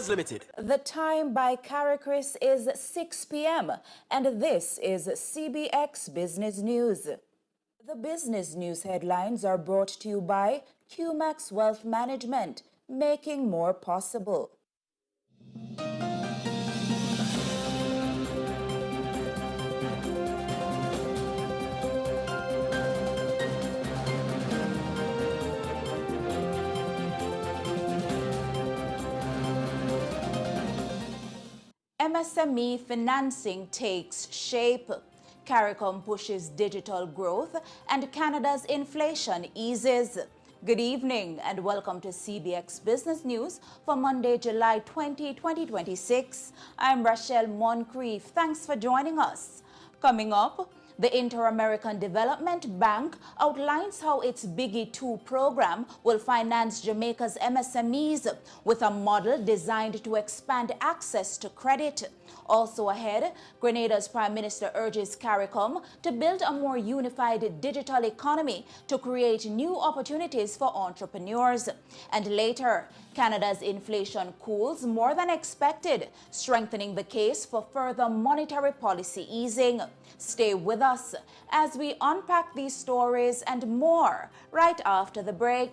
Limited. The time by Caracris is 6 p.m. and this is CBX Business News. The business news headlines are brought to you by QMax Wealth Management, making more possible. MSME financing takes shape. CARICOM pushes digital growth and Canada's inflation eases. Good evening and welcome to CBX Business News for Monday, July 20, 2026. I'm Rashel Moncrieffe. Thanks for joining us. Coming up, the Inter-American Development Bank outlines how its Biggie 2 program will finance Jamaica's MSMEs with a model designed to expand access to credit. Also ahead, Grenada's Prime Minister urges CARICOM to build a more unified digital economy to create new opportunities for entrepreneurs. And later, Canada's inflation cools more than expected, strengthening the case for further monetary policy easing. Stay with us as we unpack these stories and more right after the break.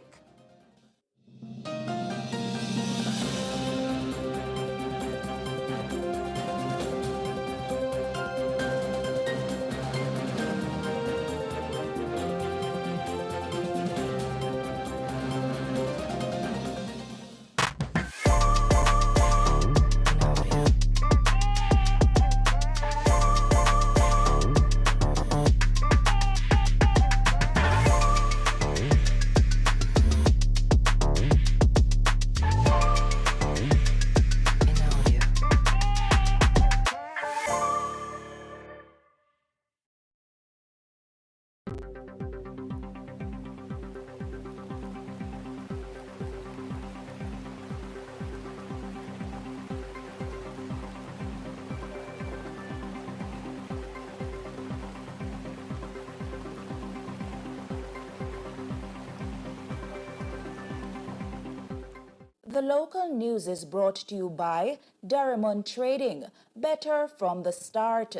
The local news is brought to you by Derrimon Trading, better from the start.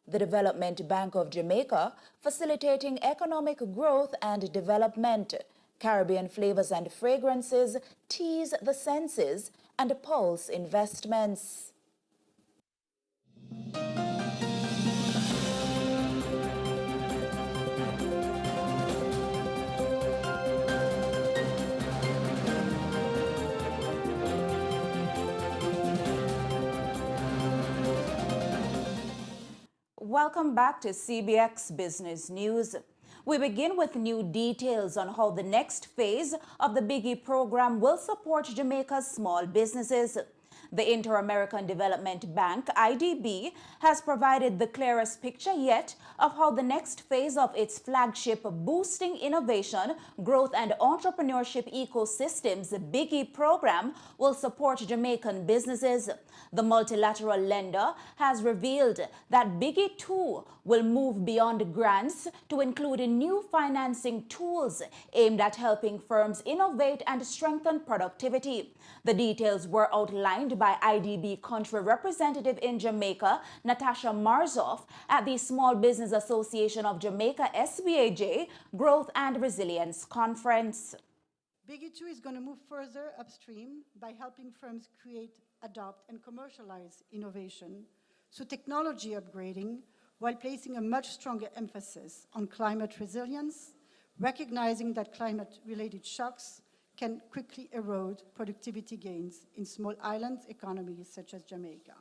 The Development Bank of Jamaica, facilitating economic growth and development. Caribbean Flavors and Fragrances, tease the senses, and Pulse Investments. Welcome back to CBX Business News. We begin with new details on how the next phase of the Biggie program will support Jamaica's small businesses. The Inter-American Development Bank, IDB, has provided the clearest picture yet of how the next phase of its flagship Boosting Innovation, Growth and Entrepreneurship Ecosystems Biggie program will support Jamaican businesses. The multilateral lender has revealed that Biggie 2 will move beyond grants to include new financing tools aimed at helping firms innovate and strengthen productivity. The details were outlined by IDB country representative in Jamaica, Natasha Marzoff, at the Small Business Association of Jamaica SBAJ Growth and Resilience Conference. Biggie 2 is going to move further upstream by helping firms create, adopt, and commercialize innovation through technology upgrading while placing a much stronger emphasis on climate resilience, recognizing that climate-related shocks can quickly erode productivity gains in small island economies such as Jamaica.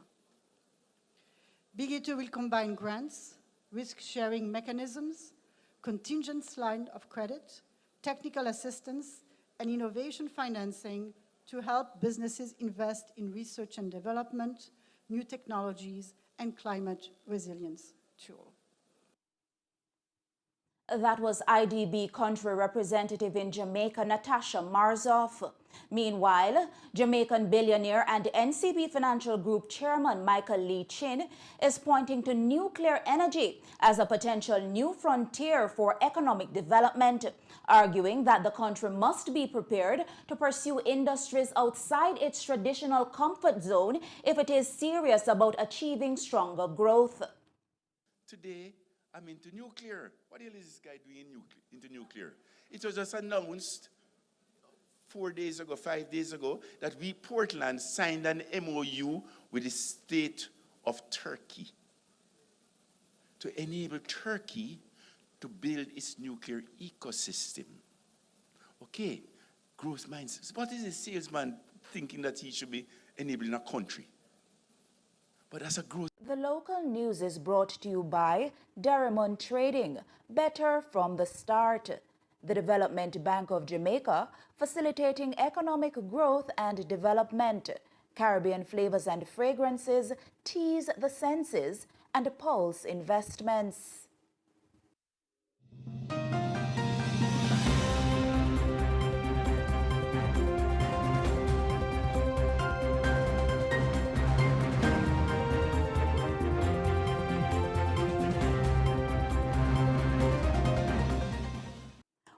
Biggie 2 will combine grants, risk-sharing mechanisms, contingent line of credit, technical assistance, and innovation financing to help businesses invest in research and development, new technologies, and climate resilience tools. That was IDB country representative in Jamaica, Natasha Marzoff. Meanwhile, Jamaican billionaire and NCB Financial Group chairman Michael Lee Chin is pointing to nuclear energy as a potential new frontier for economic development, arguing that the country must be prepared to pursue industries outside its traditional comfort zone if it is serious about achieving stronger growth. Today, I'm into nuclear. What the hell is this guy doing into nuclear? It was just announced 4 days ago, 5 days ago, that we, Portland, signed an MOU with the state of Turkey to enable Turkey to build its nuclear ecosystem. Okay, growth minds. What is a salesman thinking that he should be enabling a country? But as a growth. The local news is brought to you by Derrimon Trading, better from the start. The Development Bank of Jamaica, facilitating economic growth and development. Caribbean Flavors and Fragrances, tease the senses, and Pulse Investments.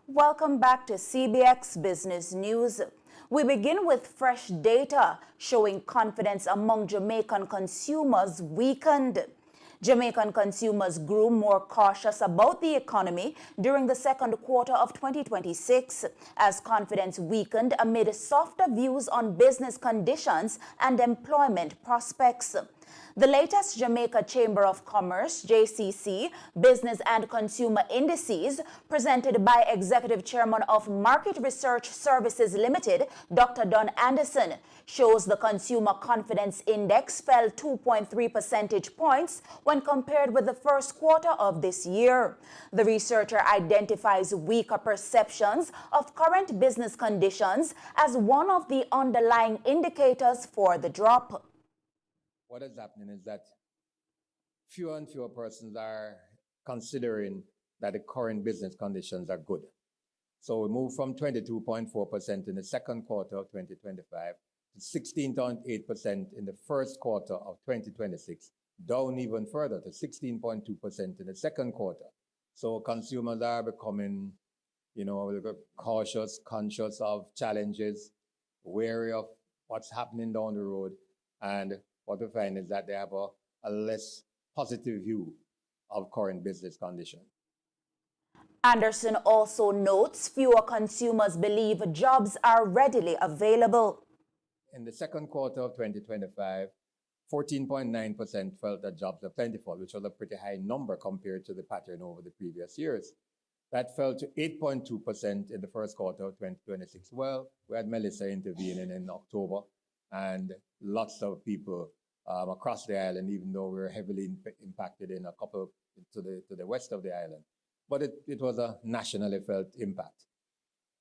Welcome back to CBX Business News. We begin with fresh data showing confidence among Jamaican consumers weakened. Jamaican consumers grew more cautious about the economy during the second quarter of 2026 as confidence weakened amid softer views on business conditions and employment prospects. The latest Jamaica Chamber of Commerce, JCC, Business and Consumer Indices, presented by Executive Chairman of Market Research Services Limited, Dr. Don Anderson, shows the Consumer Confidence Index fell 2.3 percentage points when compared with the first quarter of this year. The researcher identifies weaker perceptions of current business conditions as one of the underlying indicators for the drop. What is happening is that fewer and fewer persons are considering that the current business conditions are good. So we moved from 22.4% in the second quarter of 2025 to 16.8% in the first quarter of 2026, down even further to 16.2% in the second quarter. So consumers are becoming, cautious, conscious of challenges, wary of what's happening down the road, and what we find is that they have a less positive view of current business conditions. Anderson also notes fewer consumers believe jobs are readily available. In the second quarter of 2025, 14.9% felt that jobs are plentiful, which was a pretty high number compared to the pattern over the previous years. That fell to 8.2% in the first quarter of 2026. Well, we had Melissa intervening in October, and lots of people across the island, even though we were heavily impacted in a couple to the west of the island. But it was a nationally felt impact.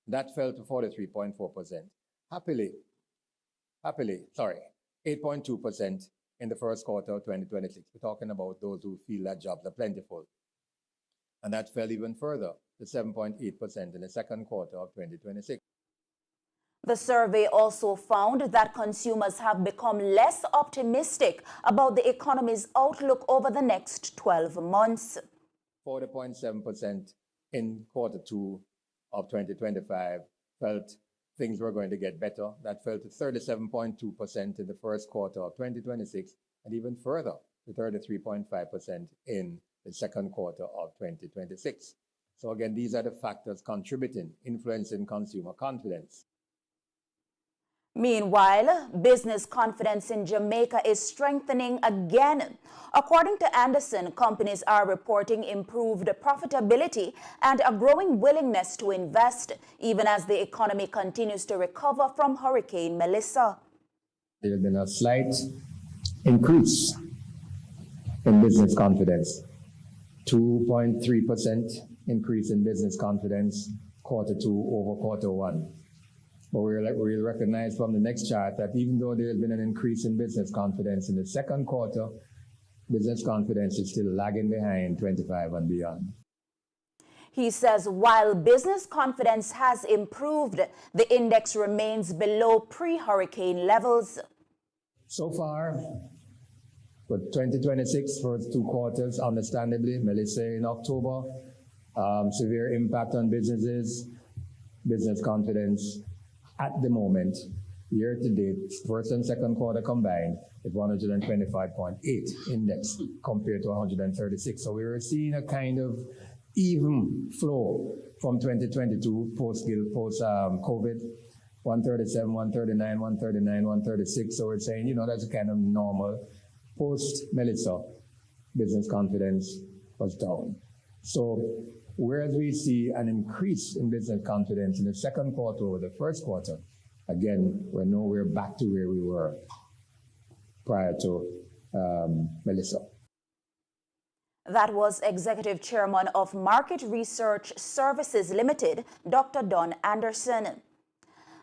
That fell to 43.4%. Happily, 8.2% in the first quarter of 2026. We're talking about those who feel that jobs are plentiful. And that fell even further to 7.8% in the second quarter of 2026. The survey also found that consumers have become less optimistic about the economy's outlook over the next 12 months. 40.7% in quarter two of 2025 felt things were going to get better. That fell to 37.2% in the first quarter of 2026, and even further to 33.5% in the second quarter of 2026. So again, these are the factors contributing, influencing consumer confidence. Meanwhile, business confidence in Jamaica is strengthening again. According to Anderson, companies are reporting improved profitability and a growing willingness to invest, even as the economy continues to recover from Hurricane Melissa. There has been a slight increase in business confidence. 2.3% increase in business confidence, quarter two over quarter one. But we'll recognize from the next chart that even though there has been an increase in business confidence in the second quarter, business confidence is still lagging behind 25 and beyond. He says while business confidence has improved, the index remains below pre-hurricane levels. So far, for 2026, first 2 quarters, understandably, Melissa in October, severe impact on businesses, business confidence at the moment, year to date, first and second quarter combined, is 125.8 index compared to 136. So we were seeing a kind of even flow from 2022 post-COVID, 137, 139, 139, 136. So we're saying, you know, that's a kind of normal. Post-Melissa, business confidence was down. So whereas we see an increase in business confidence in the second quarter over the first quarter, again, we're nowhere back to where we were prior to Melissa. That was Executive Chairman of Market Research Services Limited, Dr. Don Anderson.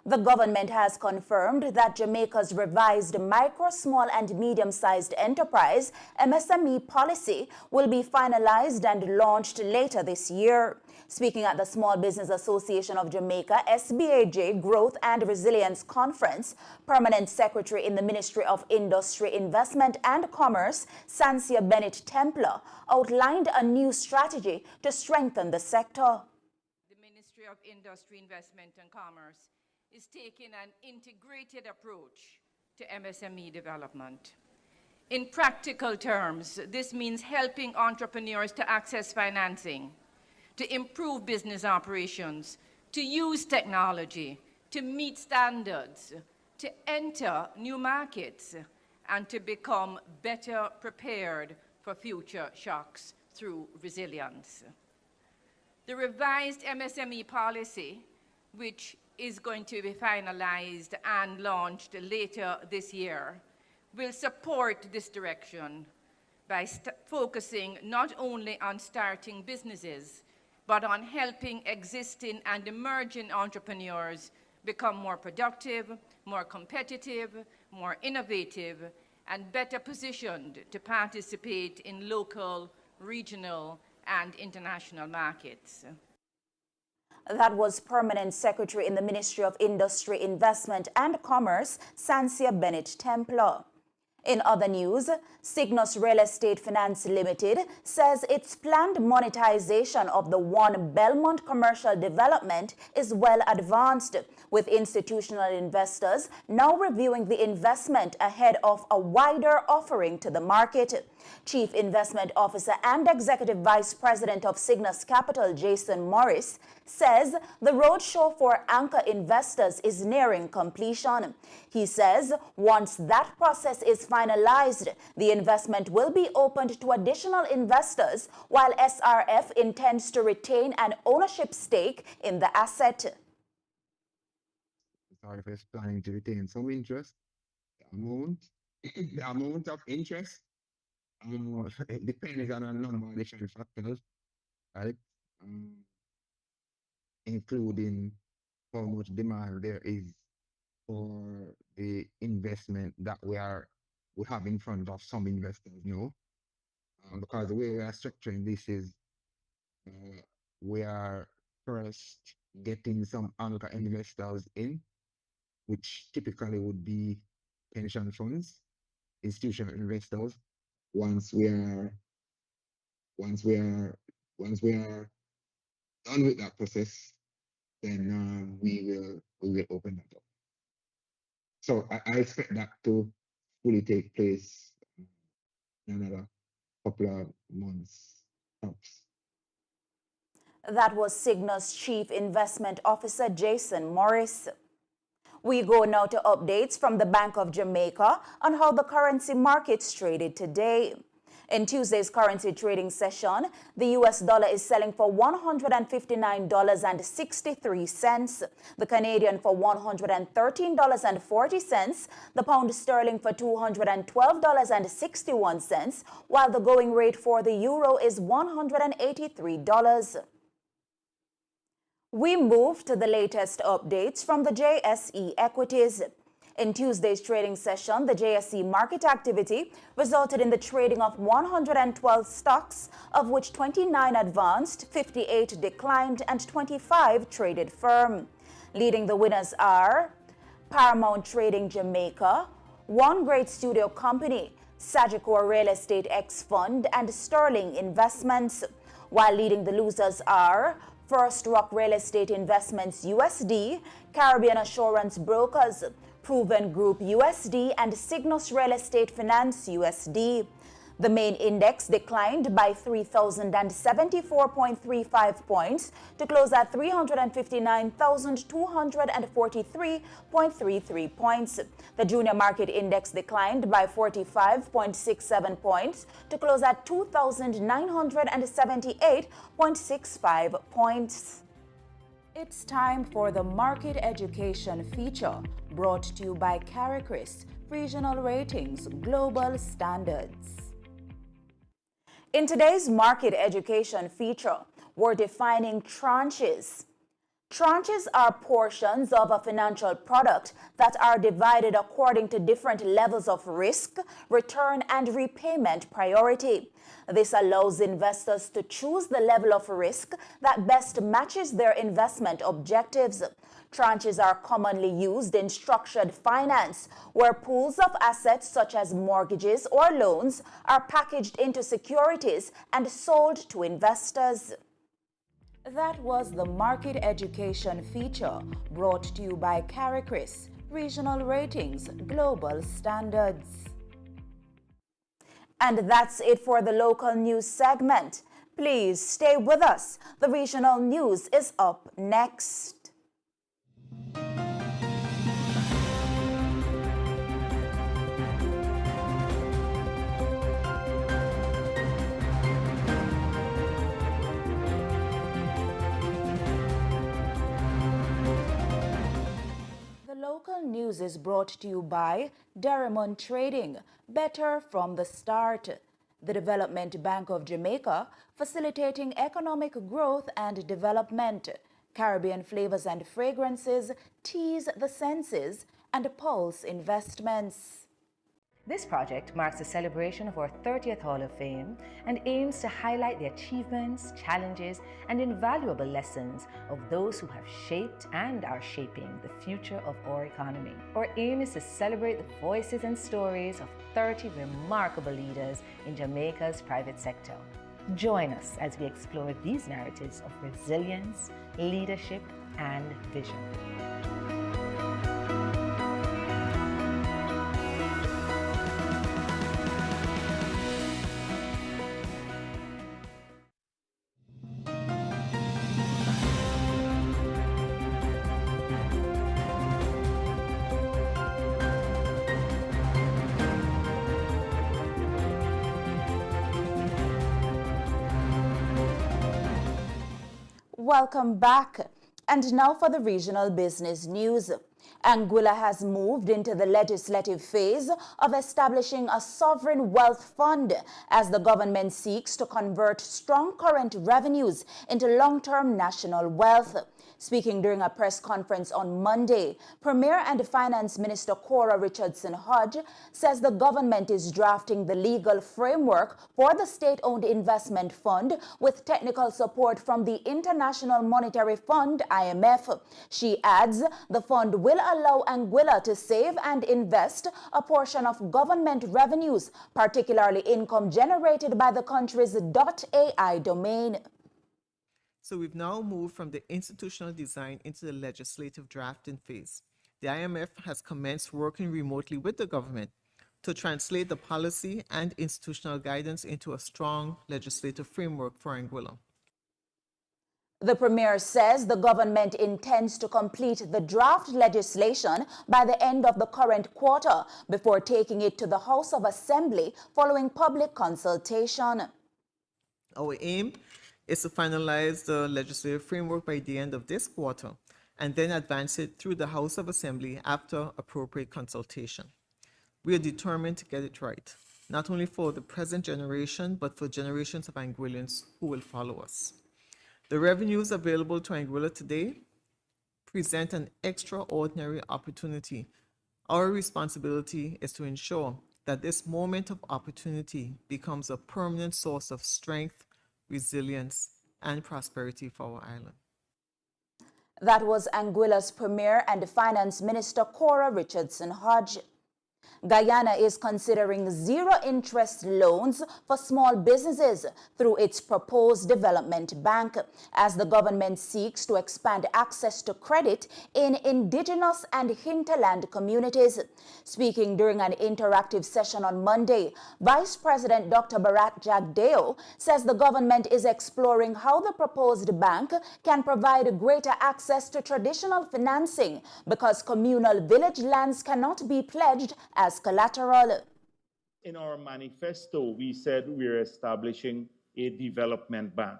The government has confirmed that Jamaica's revised micro, small and medium-sized enterprise MSME policy will be finalized and launched later this year. Speaking at the Small Business Association of Jamaica SBAJ Growth and Resilience Conference, Permanent Secretary in the Ministry of Industry, Investment and Commerce, Sancia Bennett Templar, outlined a new strategy to strengthen the sector. The Ministry of Industry, Investment and Commerce is taking an integrated approach to MSME development. In practical terms, this means helping entrepreneurs to access financing, to improve business operations, to use technology, to meet standards, to enter new markets, and to become better prepared for future shocks through resilience. The revised MSME policy, which is going to be finalized and launched later this year, will support this direction by focusing not only on starting businesses, but on helping existing and emerging entrepreneurs become more productive, more competitive, more innovative, and better positioned to participate in local, regional, and international markets. That was Permanent Secretary in the Ministry of Industry, Investment and Commerce, Sancia Bennett Templar. In other news, Cygnus Real Estate Finance Limited says its planned monetization of the One Belmont commercial development is well advanced, with institutional investors now reviewing the investment ahead of a wider offering to the market. Chief Investment Officer and Executive Vice President of Cygnus Capital, Jason Morris, says the roadshow for anchor investors is nearing completion. He says once that process is finalized, the investment will be opened to additional investors, while SRF intends to retain an ownership stake in the asset. SRF is planning to retain some interest. The amount of interest it depends on a number of different factors, right? Including how much demand there is for the investment that we have in front of some investors, because the way we are structuring this is we are first getting some anchor investors in, which typically would be pension funds, institutional investors. Once we are done with that process, then we will open that up. So I expect that to fully take place in another couple of months, tops. That was Cygnus Chief Investment Officer Jason Morris. We go now to updates from the Bank of Jamaica on how the currency markets traded today. In Tuesday's currency trading session, the US dollar is selling for $159.63, the Canadian for $113.40, the pound sterling for $212.61, while the going rate for the euro is $183. We move to the latest updates from the JSE equities. In Tuesday's trading session, the JSE market activity resulted in the trading of 112 stocks, of which 29 advanced, 58 declined, and 25 traded firm. Leading the winners are Paramount Trading Jamaica, One Great Studio Company, Sagicor Real Estate X Fund, and Sterling Investments, while leading the losers are First Rock Real Estate Investments USD, Caribbean Assurance Brokers, Proven Group USD, and Cygnus Real Estate Finance USD. The main index declined by 3,074.35 points to close at 359,243.33 points. The junior market index declined by 45.67 points to close at 2,978.65 points. It's time for the Market Education feature, brought to you by CARICRIS, Regional Ratings, Global Standards. In today's Market Education feature, we're defining tranches. Tranches are portions of a financial product that are divided according to different levels of risk, return, and repayment priority. This allows investors to choose the level of risk that best matches their investment objectives. Tranches are commonly used in structured finance, where pools of assets such as mortgages or loans are packaged into securities and sold to investors. That was the Market Education feature, brought to you by CARICRIS, Regional Ratings, Global Standards. And that's it for the local news segment. Please stay with us. The regional news is up next. Local news is brought to you by Derrimon Trading, better from the start. The Development Bank of Jamaica, facilitating economic growth and development. Caribbean Flavors and Fragrances, tease the senses, and Pulse Investments. This project marks a celebration of our 30th Hall of Fame and aims to highlight the achievements, challenges, and invaluable lessons of those who have shaped and are shaping the future of our economy. Our aim is to celebrate the voices and stories of 30 remarkable leaders in Jamaica's private sector. Join us as we explore these narratives of resilience, leadership, and vision. Welcome back. And now for the regional business news. Anguilla has moved into the legislative phase of establishing a sovereign wealth fund as the government seeks to convert strong current revenues into long-term national wealth. Speaking during a press conference on Monday, Premier and Finance Minister Cora Richardson Hodge says the government is drafting the legal framework for the state-owned investment fund with technical support from the International Monetary Fund, IMF. She adds the fund will allow Anguilla to save and invest a portion of government revenues, particularly income generated by the country's .ai domain. So we've now moved from the institutional design into the legislative drafting phase. The IMF has commenced working remotely with the government to translate the policy and institutional guidance into a strong legislative framework for Anguilla. The Premier says the government intends to complete the draft legislation by the end of the current quarter before taking it to the House of Assembly following public consultation. Our aim is to finalize the legislative framework by the end of this quarter and then advance it through the House of Assembly after appropriate consultation. We are determined to get it right, not only for the present generation, but for generations of Anguillians who will follow us. The revenues available to Anguilla today present an extraordinary opportunity Our responsibility is to ensure that this moment of opportunity becomes a permanent source of strength, resilience, and prosperity for our island. That was Anguilla's Premier and Finance Minister Cora Richardson Hodge. Guyana is considering zero-interest loans for small businesses through its proposed development bank as the government seeks to expand access to credit in indigenous and hinterland communities. Speaking during an interactive session on Monday, Vice President Dr. Bharat Jagdeo says the government is exploring how the proposed bank can provide greater access to traditional financing because communal village lands cannot be pledged as collateral. In our manifesto, we said we're establishing a development bank.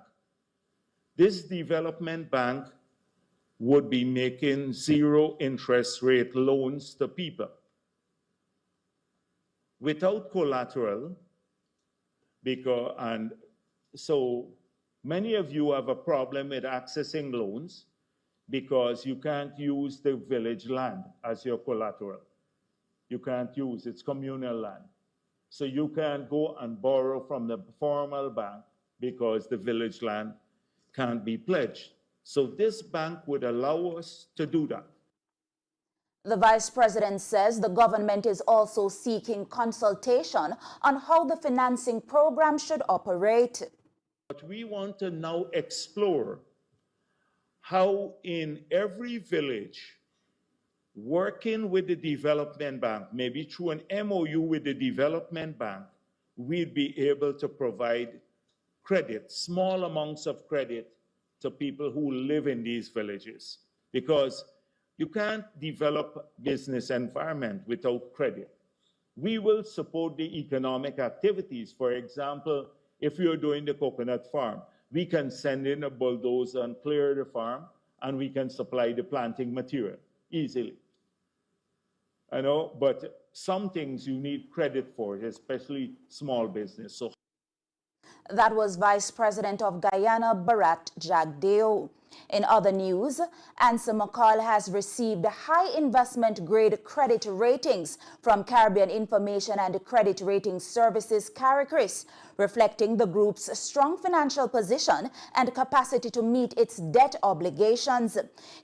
This development bank would be making zero interest rate loans to people without collateral, and so many of you have a problem with accessing loans because you can't use the village land as your collateral. You can't use, it's communal land. So you can't go and borrow from the formal bank because the village land can't be pledged. So this bank would allow us to do that. The Vice President says the government is also seeking consultation on how the financing program should operate. But we want to now explore how in every village, working with the development bank, maybe through an MOU with the development bank, we'd be able to provide credit, small amounts of credit to people who live in these villages. Because you can't develop business environment without credit. We will support the economic activities. For example, if you're doing the coconut farm, we can send in a bulldozer and clear the farm, and we can supply the planting material easily. I know, but some things you need credit for, especially small business. So that was Vice President of Guyana, Bharat Jagdeo. In other news, Ansa McCall has received high investment grade credit ratings from Caribbean Information and Credit Rating Services, CARICRIS, reflecting the group's strong financial position and capacity to meet its debt obligations.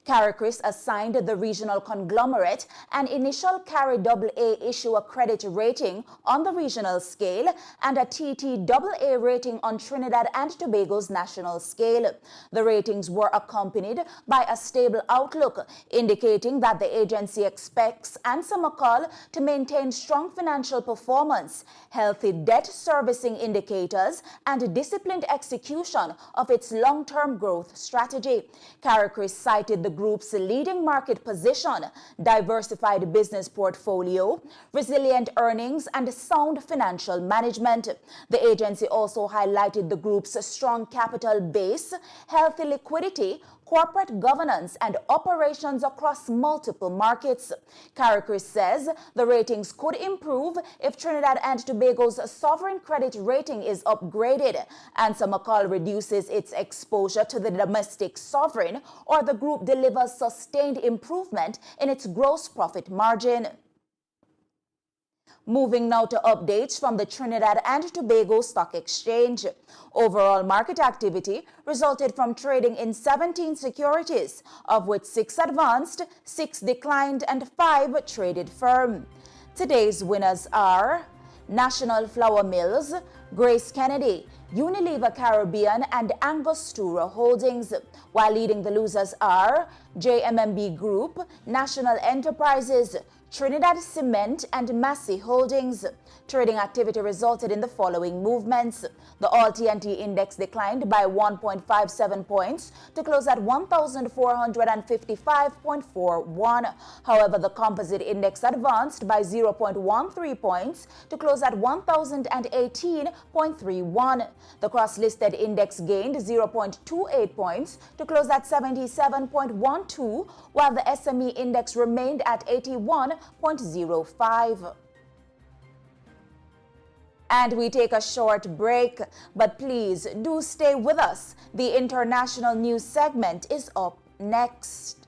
CARICRIS assigned the regional conglomerate an initial CARI AA issuer credit rating on the regional scale and a TTAA rating on Trinidad and Tobago's national scale. The ratings were accompanied by a stable outlook, indicating that the agency expects Ansa McCall to maintain strong financial performance, healthy debt servicing indicators, and disciplined execution of its long-term growth strategy. CARICRIS cited the group's leading market position, diversified business portfolio, resilient earnings, and sound financial management. The agency also highlighted the group's strong capital base, healthy liquidity, corporate governance, and operations across multiple markets. CARICRIS says the ratings could improve if Trinidad and Tobago's sovereign credit rating is upgraded. Ansa McCall reduces its exposure to the domestic sovereign, or the group delivers sustained improvement in its gross profit margin. Moving now to updates from the Trinidad and Tobago Stock Exchange. Overall market activity resulted from trading in 17 securities, of which 6 advanced, 6 declined, and 5 traded firm. Today's winners are National Flour Mills, Grace Kennedy, Unilever Caribbean, and Angostura Holdings, while leading the losers are JMMB Group, National Enterprises, Trinidad Cement, and Massey Holdings. Trading activity resulted in the following movements. The All-TNT Index declined by 1.57 points to close at 1,455.41. However, the Composite Index advanced by 0.13 points to close at 1,018.31. The Cross-Listed Index gained 0.28 points to close at 77.12, while the SME Index remained at 81.05. And we take a short break, but please do stay with us. The international news segment is up next.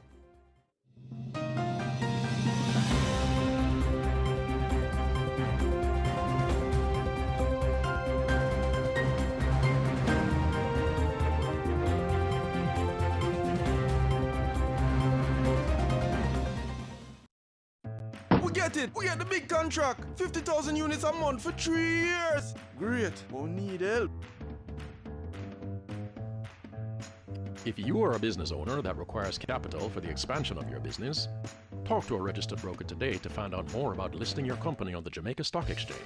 get it. We get the big contract. 50,000 units a month for 3 years. Great. Won't need help. If you are a business owner that requires capital for the expansion of your business, talk to a registered broker today to find out more about listing your company on the Jamaica Stock Exchange,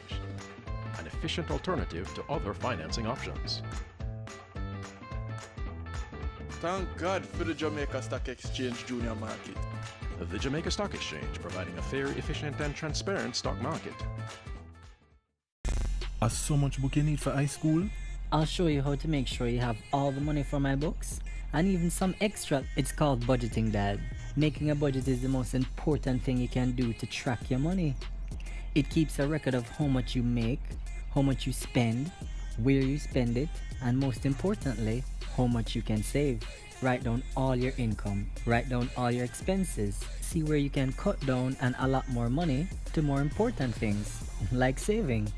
an efficient alternative to other financing options. Thank God for the Jamaica Stock Exchange junior market. The Jamaica Stock Exchange, providing a fair, efficient, and transparent stock market. So much book you need for high school? I'll show you how to make sure you have all the money for my books and even some extra. It's called budgeting, Dad. Making a budget is the most important thing you can do to track your money. It keeps a record of how much you make, how much you spend, where you spend it, and most importantly, how much you can save. Write down all your income, write down all your expenses, see where you can cut down and allot more money to more important things, like saving.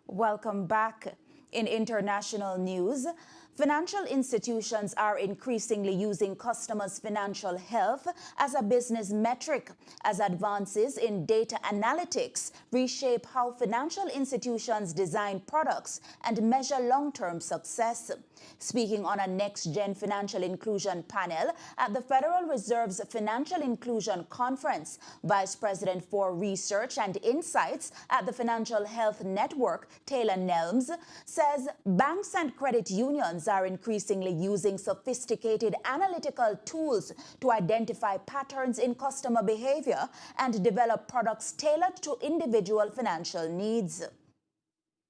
Welcome back. In international news, financial institutions are increasingly using customers' financial health as a business metric as advances in data analytics reshape how financial institutions design products and measure long-term success. Speaking on a next-gen financial inclusion panel at the Federal Reserve's Financial Inclusion Conference, Vice President for Research and Insights at the Financial Health Network, Taylor Nelms, says banks and credit unions are increasingly using sophisticated analytical tools to identify patterns in customer behavior and develop products tailored to individual financial needs.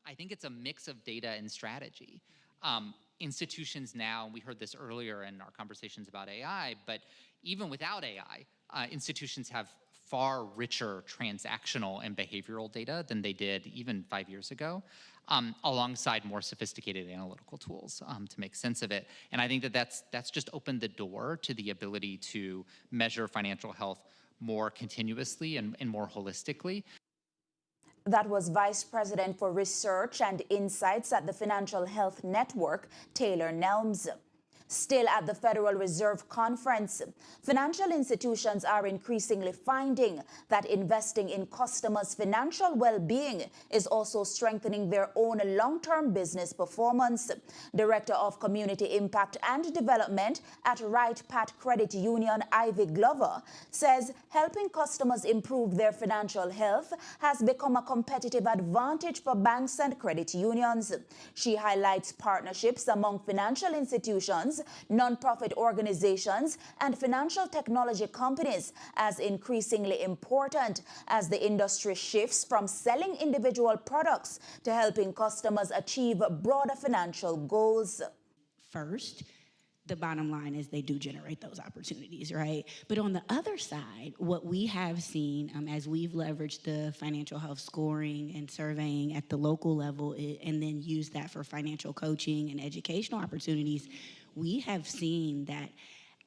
I think it's a mix of data and strategy. Institutions now, and we heard this earlier in our conversations about AI, but even without AI, institutions have far richer transactional and behavioral data than they did even 5 years ago, alongside more sophisticated analytical tools to make sense of it. And I think that that's just opened the door to the ability to measure financial health more continuously and more holistically. That was Vice President for Research and Insights at the Financial Health Network, Taylor Nelms. Still at the Federal Reserve Conference, financial institutions are increasingly finding that investing in customers' financial well-being is also strengthening their own long-term business performance. Director of Community Impact and Development at Right Pat Credit Union, Ivy Glover, says helping customers improve their financial health has become a competitive advantage for banks and credit unions. She highlights partnerships among financial institutions, non-profit organizations, and financial technology companies as increasingly important as the industry shifts from selling individual products to helping customers achieve broader financial goals. First, the bottom line is they do generate those opportunities, right? But on the other side, what we have seen as we've leveraged the financial health scoring and surveying at the local level and then used that for financial coaching and educational opportunities, we have seen that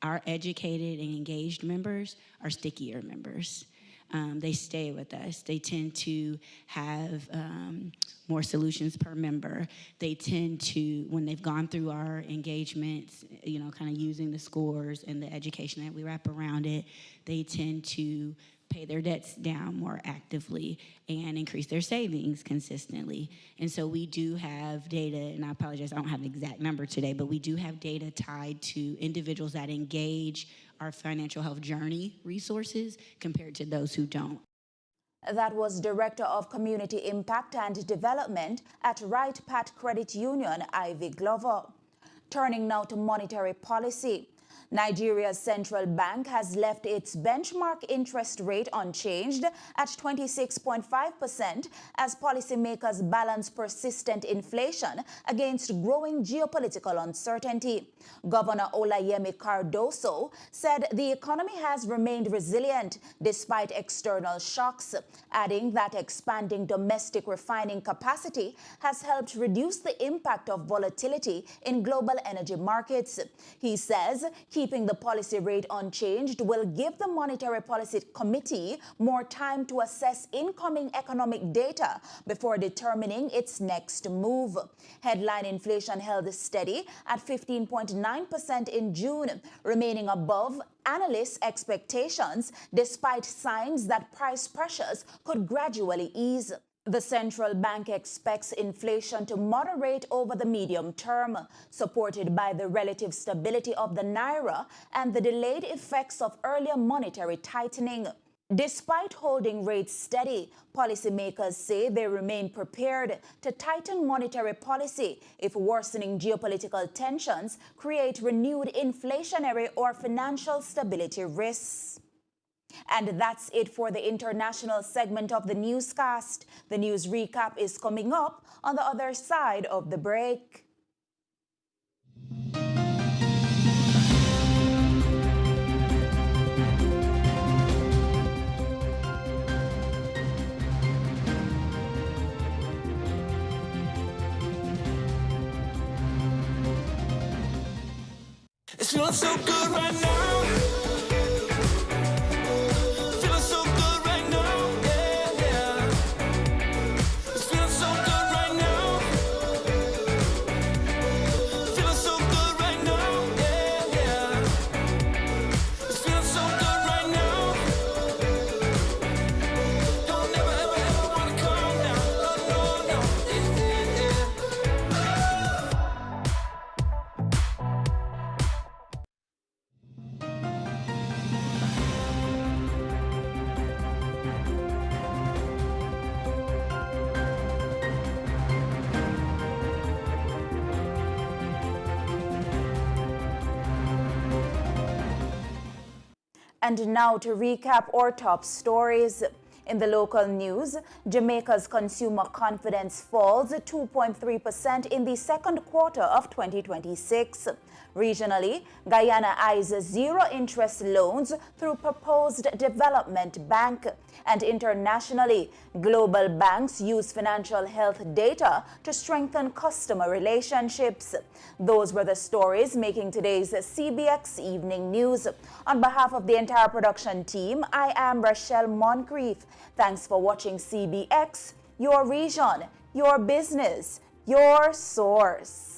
our educated and engaged members are stickier members. They stay with us. They tend to have more solutions per member. They tend to, when they've gone through our engagements, kind of using the scores and the education that we wrap around it, they tend to pay their debts down more actively and increase their savings consistently. And so we do have data, and I apologize, I don't have the exact number today, but we do have data tied to individuals that engage our financial health journey resources compared to those who don't. That was Director of Community Impact and Development at Right Pat Credit Union, Ivy Glover. Turning now to monetary policy. Nigeria's central bank has left its benchmark interest rate unchanged at 26.5% as policymakers balance persistent inflation against growing geopolitical uncertainty. Governor Olayemi Cardoso said the economy has remained resilient despite external shocks, adding that expanding domestic refining capacity has helped reduce the impact of volatility in global energy markets. He says Keeping the policy rate unchanged will give the Monetary Policy Committee more time to assess incoming economic data before determining its next move. Headline inflation held steady at 15.9% in June, remaining above analysts' expectations despite signs that price pressures could gradually ease. The central bank expects inflation to moderate over the medium term, supported by the relative stability of the naira and the delayed effects of earlier monetary tightening. Despite holding rates steady, policymakers say they remain prepared to tighten monetary policy if worsening geopolitical tensions create renewed inflationary or financial stability risks. And that's it for the international segment of the newscast. The news recap is coming up on the other side of the break. It's feeling so good right now. Feeling so good right now. Yeah, yeah. It's feeling so good right now. Feeling so good right now. Yeah, yeah. It's feeling so good right now. Don't ever, ever, ever wanna calm down. No, no, no. Yeah, yeah. And now to recap our top stories. In the local news, Jamaica's consumer confidence falls 2.3% in the second quarter of 2026. Regionally, Guyana eyes zero-interest loans through proposed development bank. And internationally, global banks use financial health data to strengthen customer relationships. Those were the stories making today's CBX Evening News. On behalf of the entire production team, I am Rashel Moncrieffe. Thanks for watching CBX, your region, your business, your source.